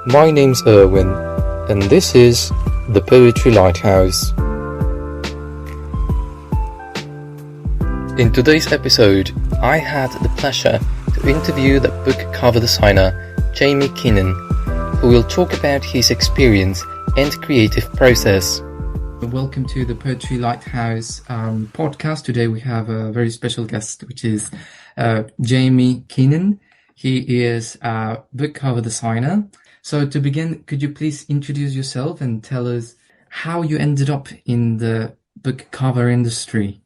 My name's Erwin, and this is the Poetry Lighthouse. In today's episode, I had the pleasure to interview the book cover designer Jamie Keenan, who will talk about his experience and creative process. Welcome to the Poetry Lighthouse podcast. Today we have a very special guest, which is Jamie Keenan. He is a book cover designer. So to begin, could you please introduce yourself and tell us how you ended up in the book cover industry?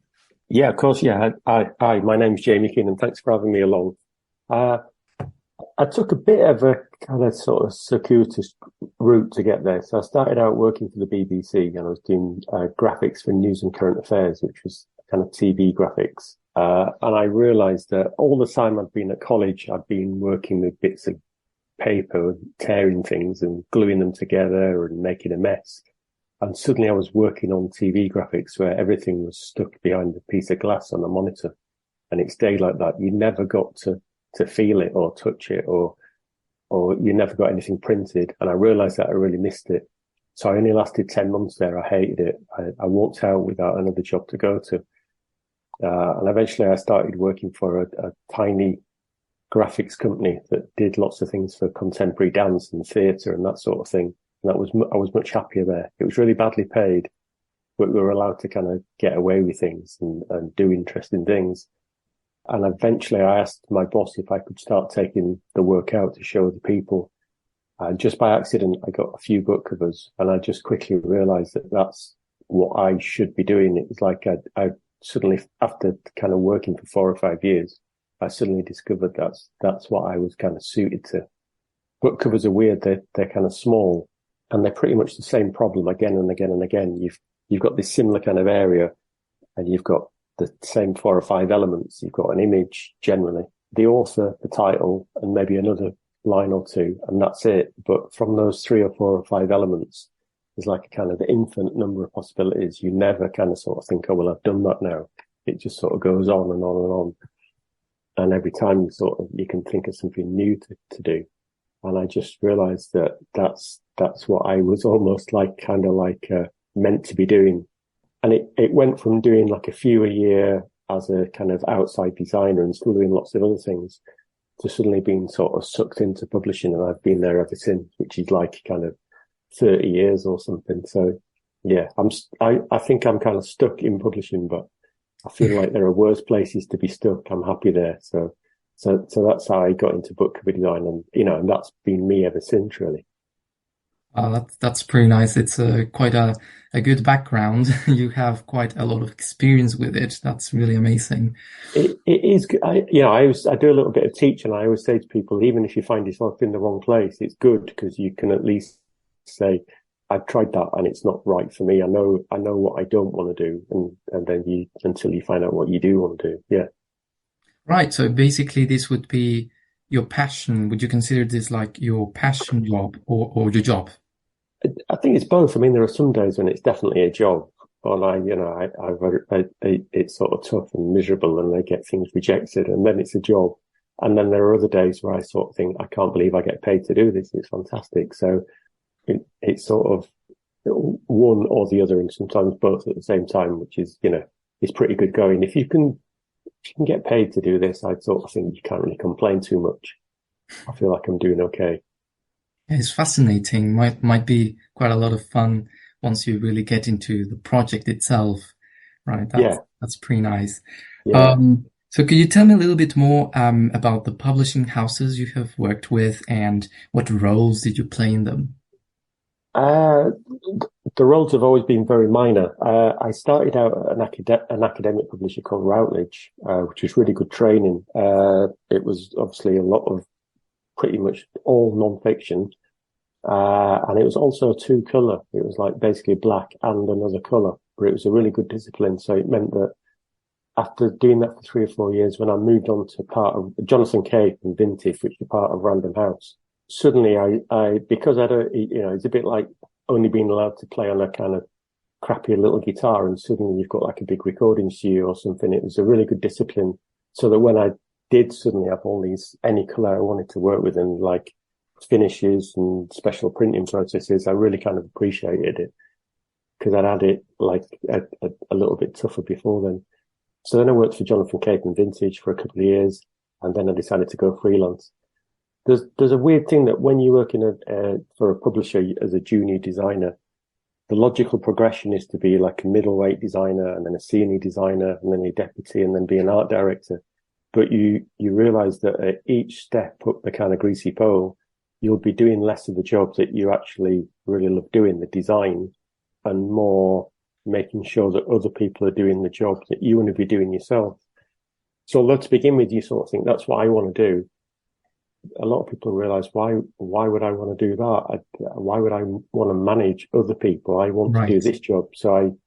Yeah, of course. Yeah. Hi, my name's Jamie Keenan. Thanks for having me along. I took a bit of a kind of sort of circuitous route to get there. So I started out working for the BBC and I was doing graphics for news and current affairs, which was kind of TV graphics. And I realized that all the time I'd been at college, I'd been working with bits of paper, tearing things and gluing them together and making a mess. And suddenly I was working on TV graphics where everything was stuck behind a piece of glass on a monitor. And it stayed like that. You never got to feel it or touch it or you never got anything printed. And I realized that I really missed it. So I only lasted 10 months there. I hated it. I walked out without another job to go to. And eventually I started working for a tiny graphics company that did lots of things for contemporary dance and theatre and that sort of thing. And I was much happier there. It was really badly paid, but we were allowed to kind of get away with things and do interesting things. And eventually I asked my boss if I could start taking the work out to show the people. And just by accident, I got a few book covers and I just quickly realized that that's what I should be doing. It was like I suddenly, after kind of working for 4 or 5 years, I suddenly discovered that's what I was kind of suited to. Book covers are weird. They're kind of small and they're pretty much the same problem again and again and again. You've got this similar kind of area and you've got the same 4 or 5 elements. You've got an image generally, the author, the title, and maybe another line or two, and that's it. But from those 3 or 4 or 5 elements, there's like a kind of infinite number of possibilities. You never kind of sort of think, oh, well, I've done that now. It just sort of goes on and on and on. And every time you can think of something new to do. And I just realized that that's what I was almost like, kind of like, meant to be doing. And it went from doing like a few a year as a kind of outside designer and still doing lots of other things to suddenly being sort of sucked into publishing. And I've been there ever since, which is like kind of 30 years or something. So yeah, I think I'm kind of stuck in publishing, but I feel like there are worse places to be stuck. I'm happy there. So that's how I got into book cover design and, and that's been me ever since really. That's pretty nice. It's quite a good background. You have quite a lot of experience with it. That's really amazing. It is. I do a little bit of teaching. I always say to people, even if you find yourself in the wrong place, it's good because you can at least say, I've tried that and it's not right for me. I know what I don't want to do. And then until you find out what you do want to do. Yeah. Right. So basically this would be your passion. Would you consider this like your passion job or your job? I think it's both. I mean, there are some days when it's definitely a job, it's sort of tough and miserable, and I get things rejected, and then it's a job. And then there are other days where I sort of think, I can't believe I get paid to do this. It's fantastic. So it's sort of one or the other, and sometimes both at the same time, which is, is pretty good going. If you can get paid to do this, I sort of think you can't really complain too much. I feel like I'm doing okay. It's fascinating. Might be quite a lot of fun once you really get into the project itself, right? That's pretty nice. Yeah. So could you tell me a little bit more about the publishing houses you have worked with and what roles did you play in them? The roles have always been very minor. I started out at an academic publisher called Routledge, which was really good training. It was obviously a lot of pretty much all non-fiction. And it was also 2 colour. It was like basically black and another colour, but it was a really good discipline. So it meant that after doing that for 3 or 4 years, when I moved on to part of Jonathan Cave and Vintage, which was part of Random House, suddenly because it's a bit like only being allowed to play on a kind of crappy little guitar and suddenly you've got like a big recording studio or something. It was a really good discipline so that when I did suddenly have all these, any colour I wanted to work with and like finishes and special printing processes, I really kind of appreciated it because I'd had it like a little bit tougher before then. So then I worked for Jonathan Cape and Vintage for a couple of years, and then I decided to go freelance. There's a weird thing that when you work for a publisher as a junior designer, the logical progression is to be like a middleweight designer and then a senior designer and then a deputy and then be an art director. But you realize that at each step up the kind of greasy pole, you'll be doing less of the jobs that you actually really love doing, the design, and more making sure that other people are doing the jobs that you want to be doing yourself. So although to begin with, you sort of think that's what I want to do, a lot of people realize why would I want to do that? Why would I want to manage other people? I want to do this job. So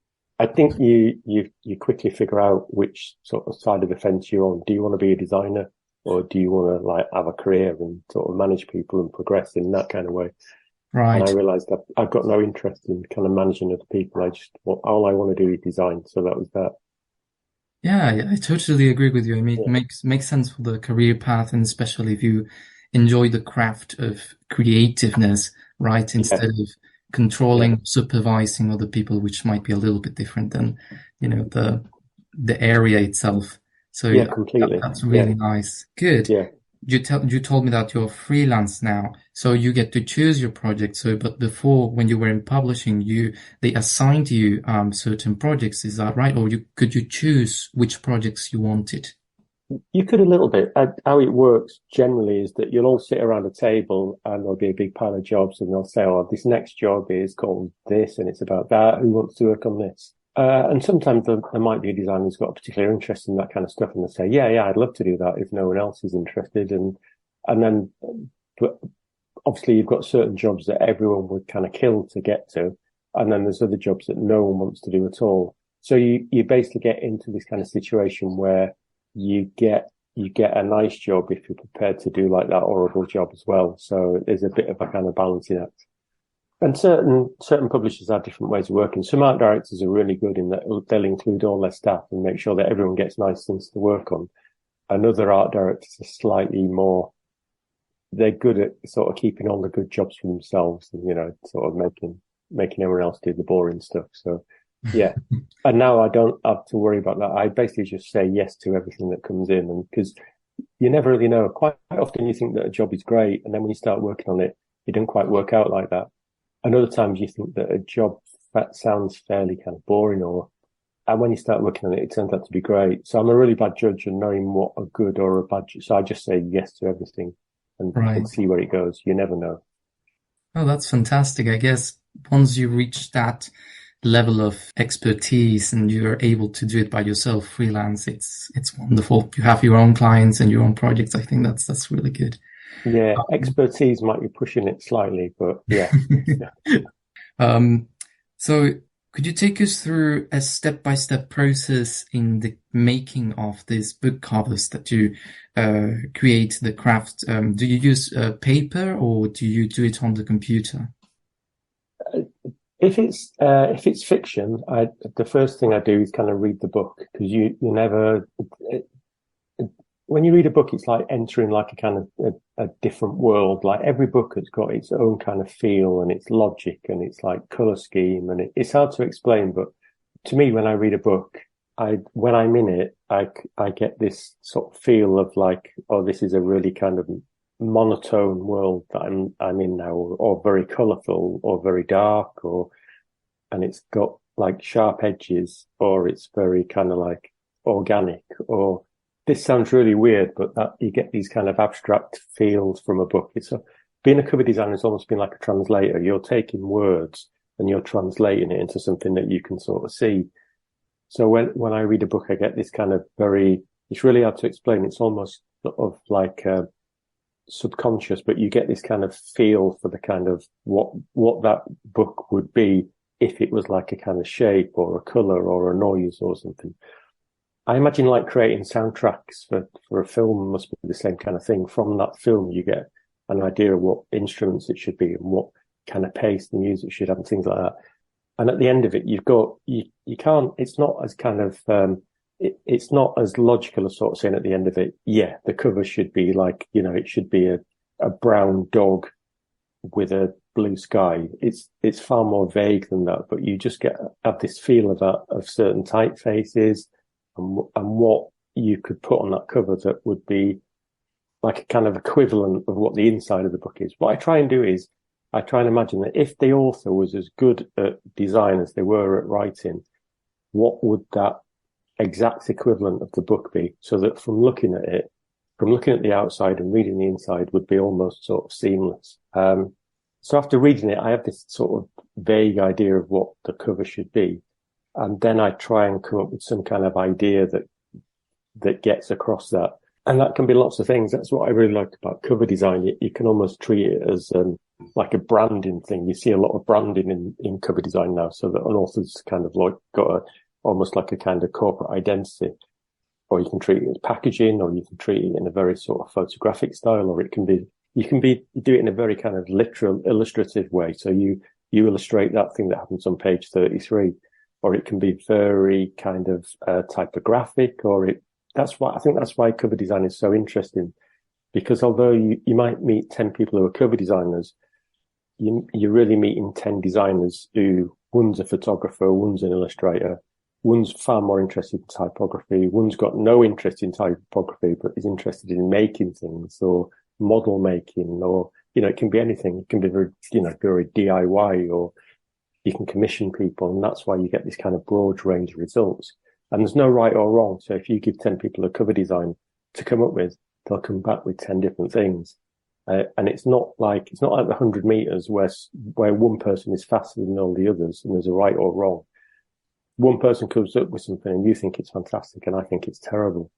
I think you quickly figure out which sort of side of the fence you're on. Do you want to be a designer, or do you want to like have a career and sort of manage people and progress in that kind of way? Right. And I realized that I've got no interest in kind of managing other people. All I want to do is design. So that was that. Yeah, I totally agree with you. I mean, it makes sense for the career path, and especially if you enjoy the craft of creativeness, right? Instead of controlling, supervising other people, which might be a little bit different than, the area itself. So completely. That's really nice. Good. Yeah. You told me that you're freelance now, so you get to choose your project. So, but before, when you were in publishing, they assigned you certain projects. Is that right? Or could you choose which projects you wanted? You could a little bit. How it works generally is that you'll all sit around a table and there'll be a big pile of jobs, and they'll say, "Oh, this next job is called this, and it's about that. Who wants to work on this?" And sometimes there might be a designer who's got a particular interest in that kind of stuff, and they say, yeah, I'd love to do that if no one else is interested. And then, but obviously you've got certain jobs that everyone would kind of kill to get to. And then there's other jobs that no one wants to do at all. So you basically get into this kind of situation where you get a nice job if you're prepared to do like that horrible job as well. So there's a bit of a kind of balancing act. And certain publishers have different ways of working. Some art directors are really good in that they'll include all their staff and make sure that everyone gets nice things to work on. And other art directors are slightly more, they're good at sort of keeping all the good jobs for themselves and, sort of making everyone else do the boring stuff. So, yeah. And now I don't have to worry about that. I basically just say yes to everything that comes in, and because you never really know. Quite often you think that a job is great, and then when you start working on it, it doesn't quite work out like that. And other times you think that a job that sounds fairly kind of boring, and when you start working on it, it turns out to be great. So I'm a really bad judge of knowing what a good or a bad. So I just say yes to everything and see where it goes. You never know. Oh, that's fantastic. I guess once you reach that level of expertise and you're able to do it by yourself, freelance, it's wonderful. You have your own clients and your own projects. I think that's really good. Yeah, expertise might be pushing it slightly, but yeah. So could you take us through a step-by-step process in the making of these book covers that you create the craft? Do you use paper or do you do it on the computer? If it's fiction, the first thing I do is kind of read the book, because you never. When you read a book, it's like entering like a kind of a different world. Like every book has got its own kind of feel and its logic and its like color scheme, and it's hard to explain. But to me, when I read a book, when I'm in it, I get this sort of feel of like, oh, this is a really kind of monotone world that I'm in now, or very colorful, or very dark, and it's got like sharp edges, or it's very kind of like organic, or this sounds really weird, but that you get these kind of abstract feels from a book. Being a cover designer has almost been like a translator. You're taking words and you're translating it into something that you can sort of see. So when I read a book, I get this kind of it's really hard to explain. It's almost sort of like subconscious, but you get this kind of feel for the kind of what that book would be if it was like a kind of shape or a color or a noise or something. I imagine like creating soundtracks for a film must be the same kind of thing. From that film, you get an idea of what instruments it should be and what kind of pace the music should have and things like that. And at the end of it, you can't, it's not as kind of, it's not as logical as sort of saying at the end of it, yeah, the cover should be like, it should be a brown dog with a blue sky. It's far more vague than that, but you just have this feel of certain typefaces and what you could put on that cover that would be like a kind of equivalent of what the inside of the book is. What I try and do is I try and imagine that if the author was as good at design as they were at writing, what would that exact equivalent of the book be? So that from looking at the outside and reading the inside would be almost sort of seamless. So after reading it, I have this sort of vague idea of what the cover should be. And then I try and come up with some kind of idea that gets across that. And that can be lots of things. That's what I really like about cover design. You can almost treat it as like a branding thing. You see a lot of branding in cover design now, so that an author's kind of like got almost like a kind of corporate identity. Or you can treat it as packaging, or you can treat it in a very sort of photographic style, or you can do it in a very kind of literal, illustrative way. So you illustrate that thing that happens on page 33, or it can be very kind of typographic, I think that's why cover design is so interesting, because although you might meet 10 people who are cover designers, you're really meeting 10 designers who, one's a photographer, one's an illustrator, one's far more interested in typography, one's got no interest in typography, but is interested in making things or model making, or, it can be anything. It can be very, very DIY, or you can commission people. And that's why you get this kind of broad range of results. And there's no right or wrong. So if you give 10 people a cover design to come up with, they'll come back with 10 different things. And it's not like the 100 meters where one person is faster than all the others and there's a right or wrong. One person comes up with something and you think it's fantastic and I think it's terrible.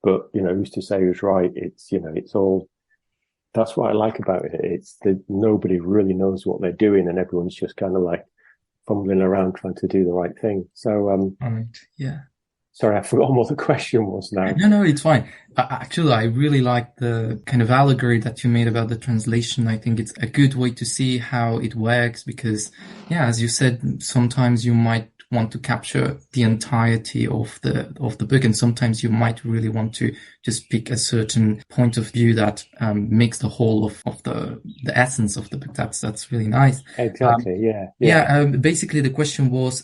But, who's to say who's right? It's all, that's what I like about it. It's that nobody really knows what they're doing and everyone's just kind of like fumbling around trying to do the right thing. So, Right. Yeah. Sorry, I forgot what the question was now. No, it's fine. Actually, I really like the kind of allegory that you made about the translation. I think it's a good way to see how it works because, yeah, as you said, sometimes you might want to capture the entirety of the book, and sometimes you might really want to just pick a certain point of view that makes the whole of the essence of the book. That's really nice. Exactly. Yeah. Basically, the question was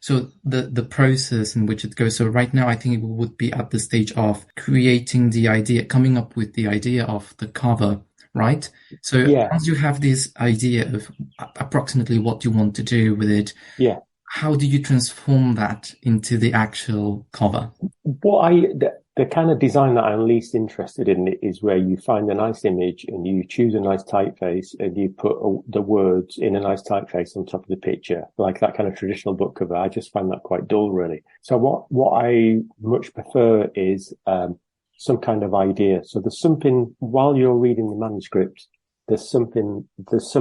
so the process in which it goes. So right now, I think it would be at the stage of creating the idea, coming up with the idea of the cover. Right. So once you have this idea of approximately what you want to do with it, how do you transform that into the actual cover? The kind of design that I'm least interested in is where you find a nice image and you choose a nice typeface and you put the words in a nice typeface on top of the picture, like that kind of traditional book cover. I just find that quite dull, really. So what I much prefer is some kind of idea. So there's something, while you're reading the manuscript, there's some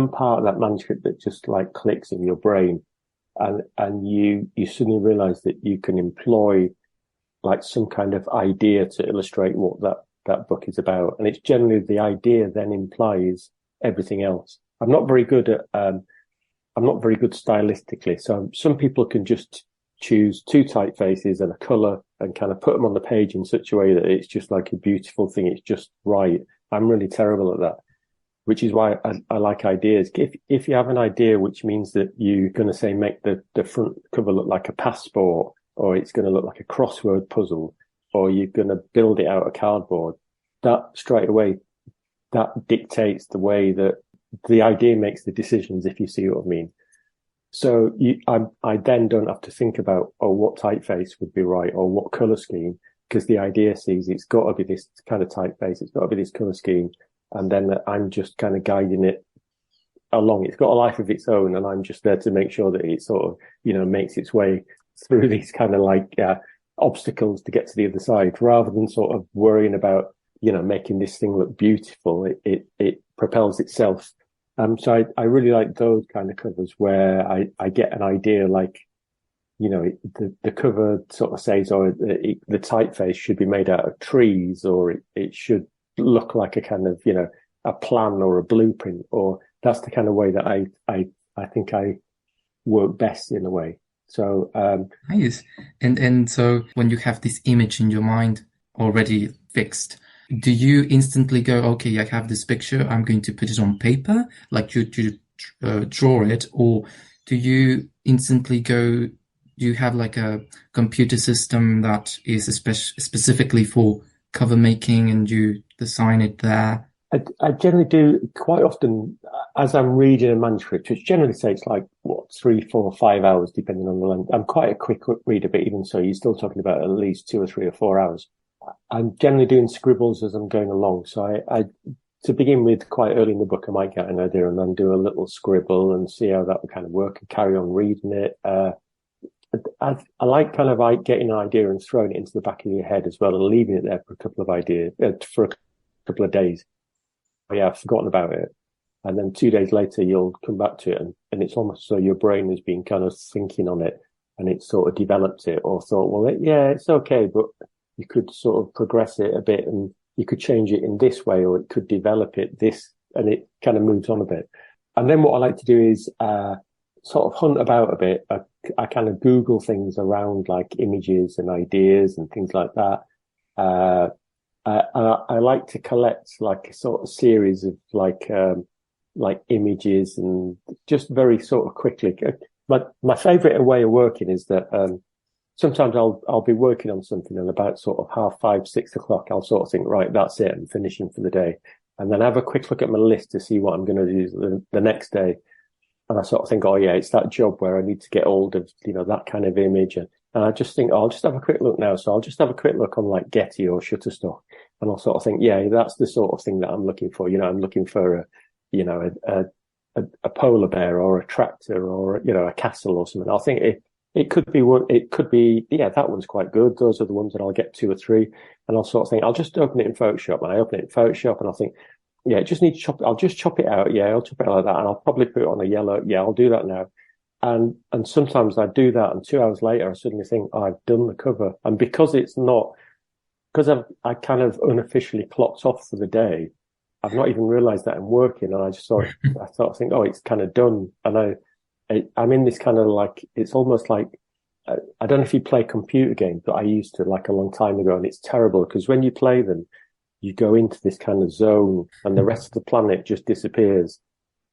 part of that manuscript that just like clicks in your brain. And you suddenly realize that you can employ like some kind of idea to illustrate what that book is about. And it's generally the idea then implies everything else. I'm not very good stylistically. So some people can just choose two typefaces and a color and kind of put them on the page in such a way that it's just like a beautiful thing. It's just right. I'm really terrible at that. Which is why I like ideas. If you have an idea, which means that you're going to say make the front cover look like a passport, or it's going to look like a crossword puzzle, or you're going to build it out of cardboard, that straight away, that dictates the way that the idea makes the decisions, if you see what I mean. So I then don't have to think about, what typeface would be right or what color scheme, because the idea sees it's got to be this kind of typeface, it's got to be this color scheme. And then I'm just kind of guiding it along. It's got a life of its own, and I'm just there to make sure that it sort of, makes its way through these kind of like obstacles to get to the other side, rather than sort of worrying about, making this thing look beautiful. It propels itself. So I really like those kind of covers where I get an idea like, the cover sort of says, the typeface should be made out of trees, or it should look like a kind of, a plan or a blueprint, or that's the kind of way that I think I work best in a way. So, nice. And so when you have this image in your mind already fixed, do you instantly go, okay, I have this picture, I'm going to put it on paper, like you draw it, or do you instantly go, do you have like a computer system that is specifically for cover making and you design it there? I generally do quite often as I'm reading a manuscript, which generally takes like, 3, 4, 5 hours, depending on the length. I'm quite a quick reader, but even so, you're still talking about at least 2 or 3 or 4 hours. I'm generally doing scribbles as I'm going along. So I to begin with, quite early in the book, I might get an idea and then do a little scribble and see how that will kind of work and carry on reading it. I like kind of like getting an idea and throwing it into the back of your head as well and leaving it there for a couple of days. Yeah, I've forgotten about it. And then 2 days later, you'll come back to it and it's almost so your brain has been kind of thinking on it and it's sort of developed it or thought, well, it's okay, but you could sort of progress it a bit and you could change it in this way or it could develop it this, and it kind of moves on a bit. And then what I like to do is sort of hunt about a bit. I kind of Google things around like images and ideas and things like that. I like to collect like a sort of series of like images and just very sort of quickly. My favorite way of working is that, sometimes I'll be working on something and about sort of 5:30, 6 o'clock, I'll sort of think, right, that's it. I'm finishing for the day. And then have a quick look at my list to see what I'm going to do the next day. And I sort of think, oh yeah, it's that job where I need to get hold of, that kind of image. And I just think, I'll just have a quick look now. So I'll just have a quick look on like Getty or Shutterstock. And I'll sort of think, yeah, that's the sort of thing that I'm looking for. I'm looking for a polar bear or a tractor or, a castle or something. I'll think it could be, yeah, that one's quite good. Those are the ones that I'll get 2 or 3. And I'll sort of think, I'll just open it in Photoshop. And I open it in Photoshop and I'll think, yeah, it just needs chop. I'll just chop it out. Yeah, I'll chop it out like that. And I'll probably put it on a yellow. Yeah, I'll do that now. And sometimes I do that. And 2 hours later, I suddenly think, oh, I've done the cover. And because I kind of unofficially clocked off for the day, I've not even realized that I'm working. And I sort of think, oh, it's kind of done. And I'm in this kind of like, it's almost like, I don't know if you play computer games, but I used to like a long time ago, and it's terrible because when you play them, you go into this kind of zone and the rest of the planet just disappears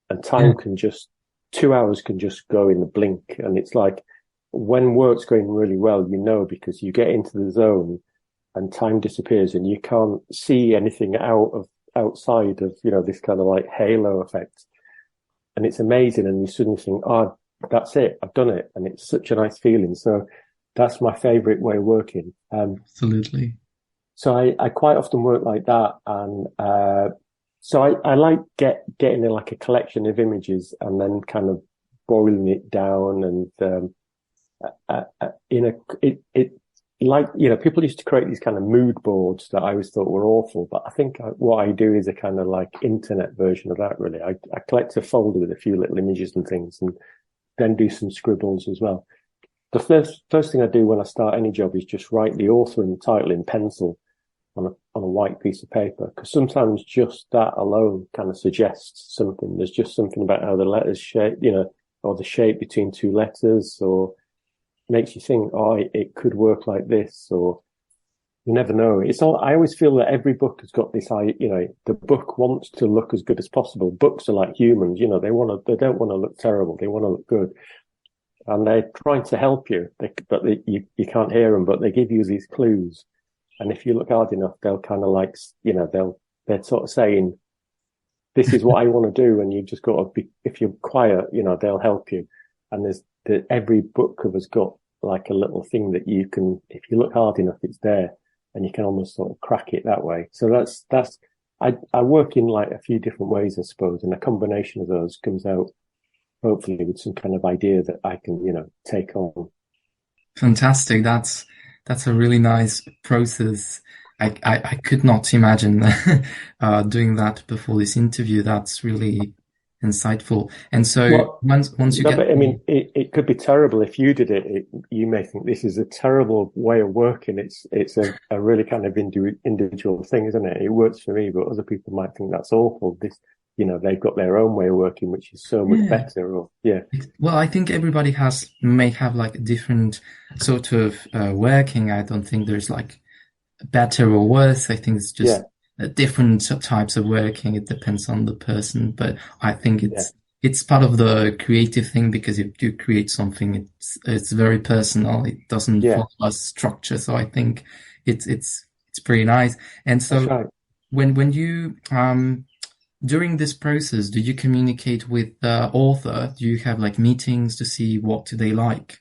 and time can just, 2 hours can just go in the blink. And it's like when work's going really well, because you get into the zone and time disappears and you can't see anything outside of, this kind of like halo effect. And it's amazing. And you suddenly think, oh, that's it. I've done it. And it's such a nice feeling. So that's my favorite way of working. Absolutely. So I quite often work like that. And, so I like getting like a collection of images and then kind of boiling it down and, people used to create these kind of mood boards that I always thought were awful, but I think what I do is a kind of like internet version of that, really. I collect a folder with a few little images and things and then do some scribbles as well. The first thing I do when I start any job is just write the author and the title in pencil on a white piece of paper, because sometimes just that alone kind of suggests something. There's just something about how the letters shape, or the shape between two letters, or makes you think, oh, it could work like this, or you never know. I always feel that every book has got this, the book wants to look as good as possible. Books are like humans, they don't want to look terrible. They want to look good. And they're trying to help you, but you can't hear them, but they give you these clues. And if you look hard enough, they'll kind of like, they're sort of saying, this is what I want to do. And you just got to be, if you're quiet, they'll help you. And every book cover's got like a little thing that you can, if you look hard enough, it's there and you can almost sort of crack it that way. So I work in like a few different ways, I suppose. And a combination of those comes out hopefully with some kind of idea that I can, take on. Fantastic. That's a really nice process. I could not imagine doing that before this interview. That's really insightful. And so once you get, but, I mean, it could be terrible if you did it. You may think this is a terrible way of working. It's a really kind of individual thing, isn't it? It works for me, but other people might think that's awful. They've got their own way of working, which is so much better. Or Well, I think everybody may have like a different sort of working. I don't think there's like better or worse. I think it's just different types of working. It depends on the person, but I think Yeah, it's part of the creative thing, because if you create something, it's very personal. It doesn't yeah, follow a structure. So I think it's pretty nice. And that's so right. when you during this process, do you communicate with the author? Do you have like meetings to see what do they like?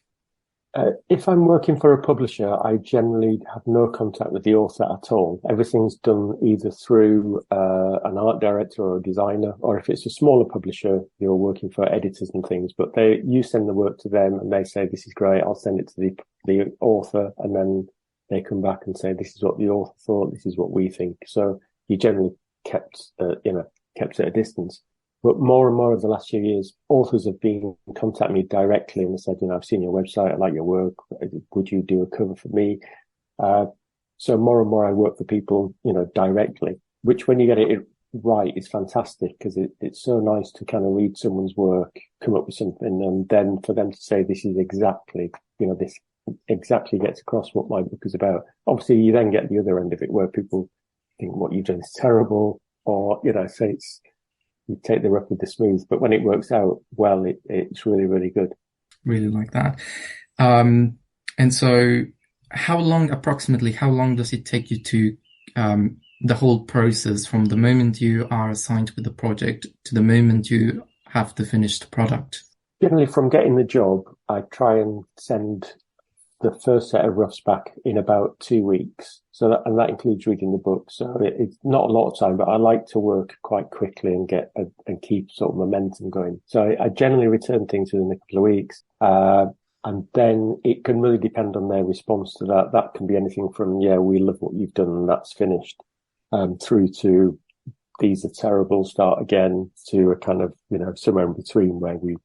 If I'm working for a publisher, I generally have no contact with the author at all. Everything's done either through an art director or a designer, or if it's a smaller publisher, you're working for editors and things. But you send the work to them, and they say, "This is great. I'll send it to the author," and then they come back and say, "This is what the author thought. This is what we think." So you generally kept, kept at a distance. But more and more of the last few years, authors have been contacting me directly and said, "I've seen your website. I like your work. Would you do a cover for me?" So more and more I work for people, directly, which when you get it right is fantastic, because it's so nice to kind of read someone's work, come up with something, and then for them to say, "This is exactly, this exactly gets across what my book is about." Obviously, you then get the other end of it where people think what you've done is terrible, or, say you take the rough with the smooth, but when it works out well, it's really, really good. Really like that. And so approximately how long does it take you to the whole process from the moment you are assigned with the project to the moment you have the finished product? Generally, from getting the job, I try and send the first set of roughs back in about 2 weeks. And that includes reading the book. So it's not a lot of time, but I like to work quite quickly and and keep sort of momentum going. So I generally return things within a couple of weeks. And then it can really depend on their response to that. That can be anything from, "Yeah, we love what you've done and that's finished," through to, "These are terrible, start again," to a kind of, somewhere in between where we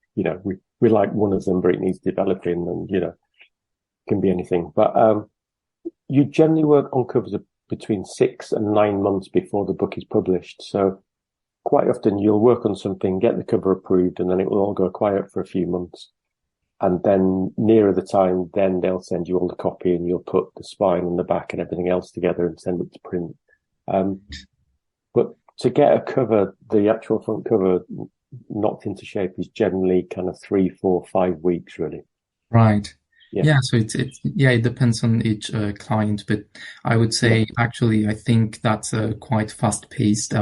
like one of them, but it needs developing, and, can be anything. But you generally work on covers between 6 and 9 months before the book is published. So quite often you'll work on something, get the cover approved, and then it will all go quiet for a few months. And then nearer the time, then they'll send you all the copy, and you'll put the spine and the back and everything else together and send it to print. But to get a cover, the actual front cover knocked into shape, is generally kind of 3, 4, 5 weeks, really. Right. Yeah. Yeah, so it depends on each client, but I would say actually I think that's a quite fast-paced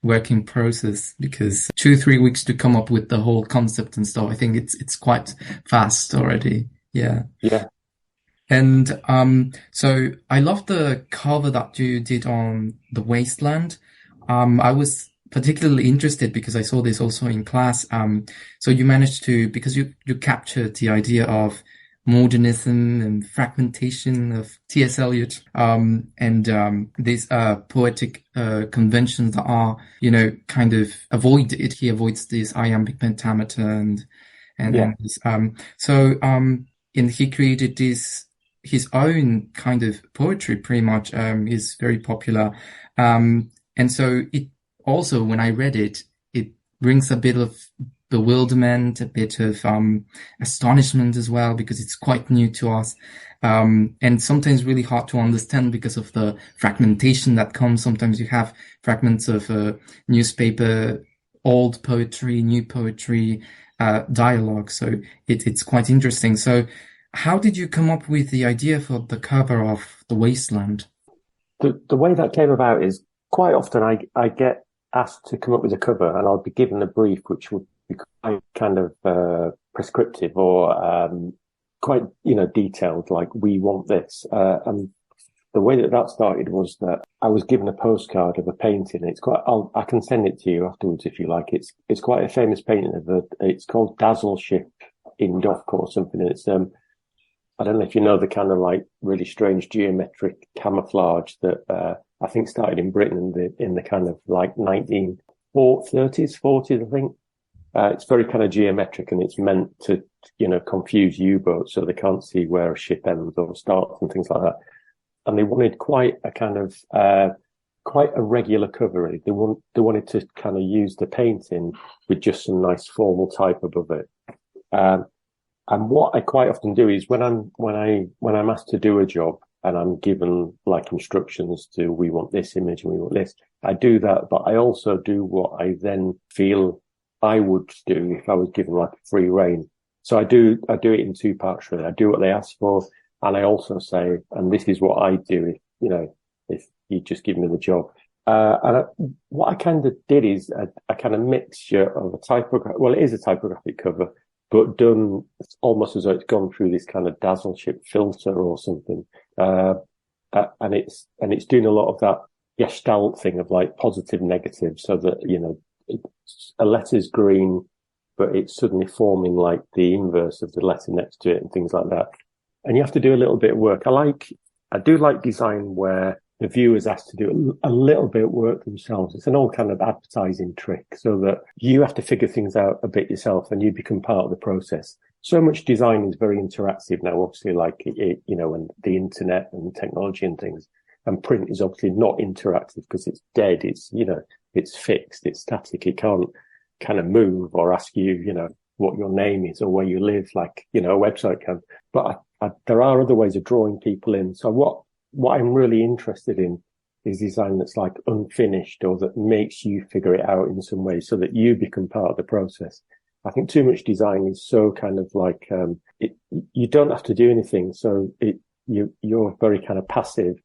working process, because 2, 3 weeks to come up with the whole concept and stuff. I think it's quite fast already. Yeah. Yeah. And so I love the cover that you did on The Wasteland. I was particularly interested because I saw this also in class. So you managed to, because you captured the idea of modernism and fragmentation of T.S. Eliot, and these poetic conventions that are, kind of avoided. He avoids this iambic pentameter and this, and he created his own kind of poetry, pretty much, is very popular. And so it also, when I read it, it brings a bit of bewilderment, a bit of astonishment as well, because it's quite new to us, and sometimes really hard to understand because of the fragmentation that comes. Sometimes you have fragments of newspaper, old poetry, new poetry, dialogue. So it's quite interesting. So how did you come up with the idea for the cover of The Wasteland? The way that came about is quite often I get asked to come up with a cover, and I'll be given a brief which would be quite kind of prescriptive or quite detailed, like, "We want this." And the way that started was that I was given a postcard of a painting. It's I can send it to you afterwards if you like. It's quite a famous painting it's called Dazzle Ship in Dock or something. It's I don't know if you know the kind of like really strange geometric camouflage that I think started in Britain in the kind of like 1930s, 40s, I think. It's very kind of geometric, and it's meant to, confuse U-boats so they can't see where a ship ends or starts and things like that. And they wanted quite a kind of, quite a regular cover, really. They wanted to kind of use the painting with just some nice formal type above it. And what I quite often do is when I'm asked to do a job, and I'm given like instructions to, we want this image and we want this. I do that, but I also do what I then feel I would do if I was given like free rein. So I do it in two parts really. I do what they ask for, and I also say, and this is what I do if you just give me the job. What I kind of did is a kind of mixture of it is a typographic cover, but done almost as though it's gone through this kind of dazzleship filter or something. And it's doing a lot of that gestalt thing of like positive, negative, so that, a letter's green, but it's suddenly forming like the inverse of the letter next to it and things like that. And you have to do a little bit of work. I do like design where the viewers asked to do a little bit of work themselves. It's an old kind of advertising trick, so that you have to figure things out a bit yourself and you become part of the process. So much design is very interactive now, obviously, like and the internet and technology and things. And print is obviously not interactive because it's dead. It's fixed. It's static. It can't kind of move or ask you, what your name is or where you live, like, a website can. But there are other ways of drawing people in. So what I'm really interested in is design that's like unfinished, or that makes you figure it out in some way so that you become part of the process. I think too much design is so kind of like, you don't have to do anything. So you're very kind of passive.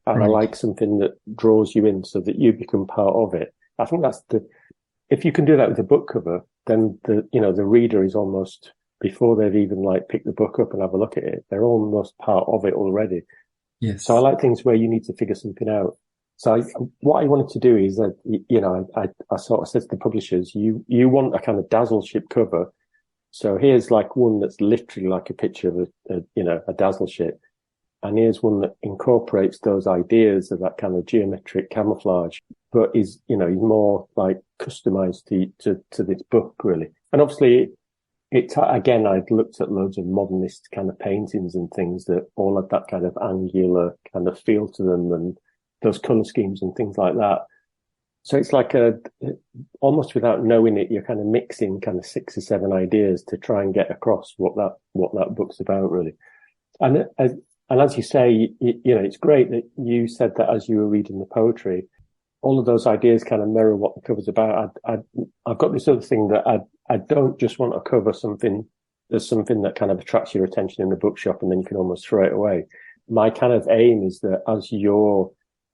And Right. I like something that draws you in so that you become part of it. I think if you can do that with a book cover, then the reader is almost, before they've even like picked the book up and have a look at it, they're almost part of it already. Yes. So I like things where you need to figure something out. So what I wanted to do is that, I sort of said to the publishers, you want a kind of dazzleship cover. So here's like one that's literally like a picture of a dazzleship. And here's one that incorporates those ideas of that kind of geometric camouflage, but is more like customized to this book really. And obviously again, I'd looked at loads of modernist kind of paintings and things that all had that kind of angular kind of feel to them, and those color schemes and things like that. So it's like almost without knowing it, you're kind of mixing kind of 6 or 7 ideas to try and get across what that book's about really. And as you say, it's great that you said that as you were reading the poetry, all of those ideas kind of mirror what the cover's about. I've got this other thing that I don't just want to cover something. There's something that kind of attracts your attention in the bookshop and then you can almost throw it away. My kind of aim is that as you're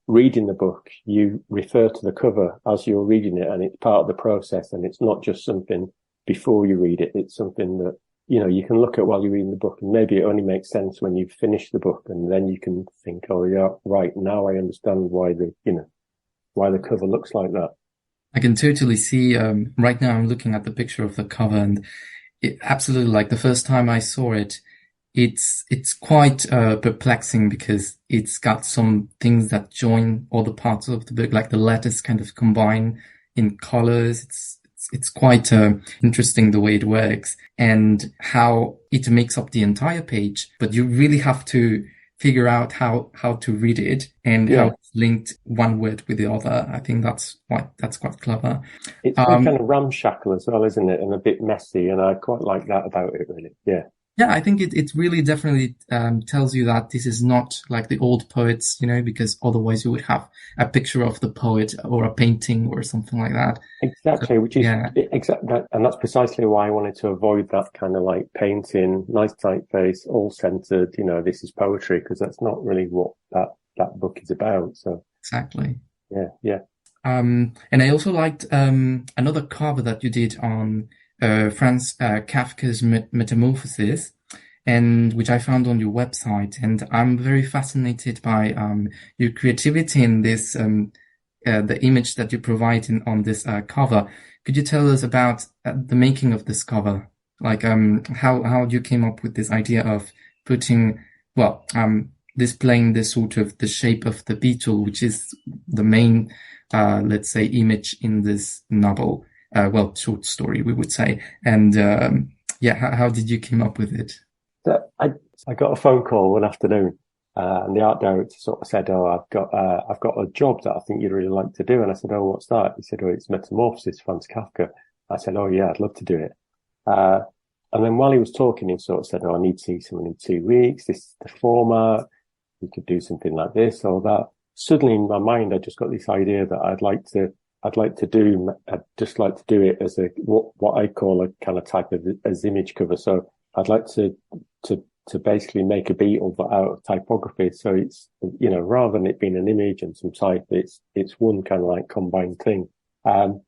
reading the book, you refer to the cover as you're reading it, and it's part of the process, and it's not just something before you read it. It's something that you can look at while you're reading the book, and maybe it only makes sense when you've finished the book, and then you can think, oh yeah, right, now I understand why the cover looks like that. I can totally see, right now I'm looking at the picture of the cover, and it absolutely, like the first time I saw it, it's quite perplexing because it's got some things that join all the parts of the book, like the letters kind of combine in colors. It's quite interesting the way it works and how it makes up the entire page, but you really have to figure out how to read it and how it's linked one word with the other. I think that's quite clever. It's kind of ramshackle as well, isn't it? And a bit messy, and I quite like that about it, really. Yeah. Yeah, I think it really definitely tells you that this is not like the old poets, because otherwise you would have a picture of the poet or a painting or something like that. Exactly, which is exactly, and that's precisely why I wanted to avoid that kind of like painting, nice typeface, all centered. This is poetry, because that's not really what that book is about. So exactly. Yeah. And I also liked another cover that you did on Franz Kafka's Metamorphosis, and which I found on your website, and I'm very fascinated by your creativity in this, the image that you provide on this cover. Could you tell us about the making of this cover? Like how you came up with this idea of putting, displaying this sort of the shape of the beetle, which is the main, let's say, image in this novel. Short story, we would say. And, how did you come up with it? I got a phone call one afternoon, and the art director sort of said, oh, I've got a job that I think you'd really like to do. And I said, oh, what's that? He said, oh, it's Metamorphosis, Franz Kafka. I said, oh yeah, I'd love to do it. And then while he was talking, he sort of said, oh, I need to see someone in 2 weeks. This is the format. you could do something like this or that. Suddenly in my mind, I just got this idea that I'd just like to do it as what I call a kind of type of as image cover. So I'd like to basically make a beetle but out of typography. So it's, rather than it being an image and some type, it's one kind of like combined thing. And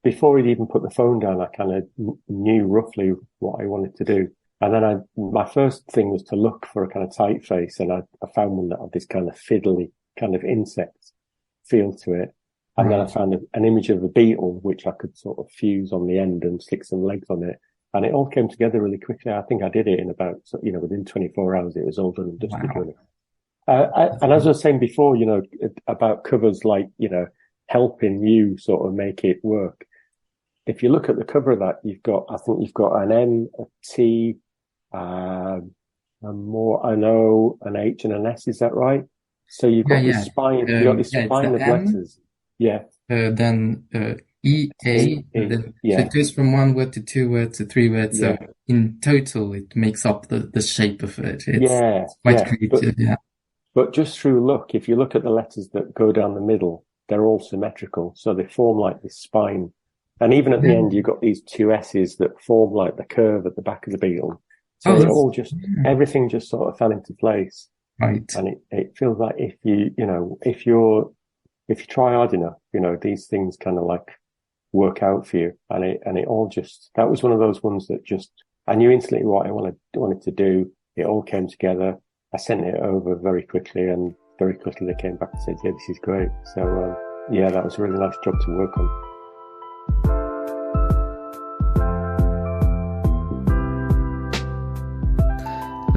before he'd even put the phone down, I kind of knew roughly what I wanted to do. And then my first thing was to look for a kind of typeface, and I found one that had this kind of fiddly kind of insect feel to it. And then I found an image of a beetle, which I could sort of fuse on the end and stick some legs on it. And it all came together really quickly. I think I did it in about, within 24 hours, it was all done and dusted. Really. And as I was saying before, about covers like, helping you sort of make it work. If you look at the cover of that, you've got an M, a T, a an O, an H, and an S. Is that right? So you've got this spine. You've got this spine of letters. Yeah. Then E, A. So it goes from one word to two words to three words. So in total, it makes up the shape of it. It's quite creative. But just through look, if you look at the letters that go down the middle, they're all symmetrical. So they form like this spine. And even at the end, you've got these two S's that form like the curve at the back of the beetle. So it all everything just sort of fell into place. Right. And it feels like if you try hard enough, these things kind of like work out for you. And it all that was one of those ones that I knew instantly what I wanted to do. It all came together. I sent it over very quickly, and very quickly they came back and said, yeah, this is great. So, that was a really nice job to work on.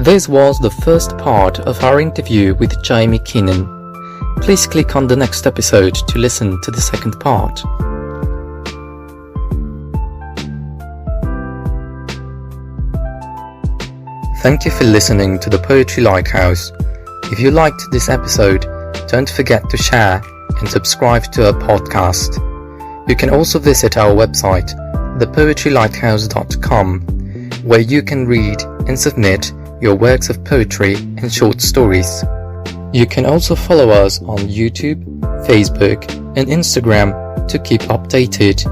This was the first part of our interview with Jamie Keenan. Please click on the next episode to listen to the second part. Thank you for listening to the Poetry Lighthouse. If you liked this episode, don't forget to share and subscribe to our podcast. You can also visit our website, thepoetrylighthouse.com, where you can read and submit your works of poetry and short stories. You can also follow us on YouTube, Facebook, and Instagram to keep updated.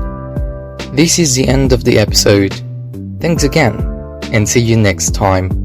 This is the end of the episode. Thanks again, and see you next time.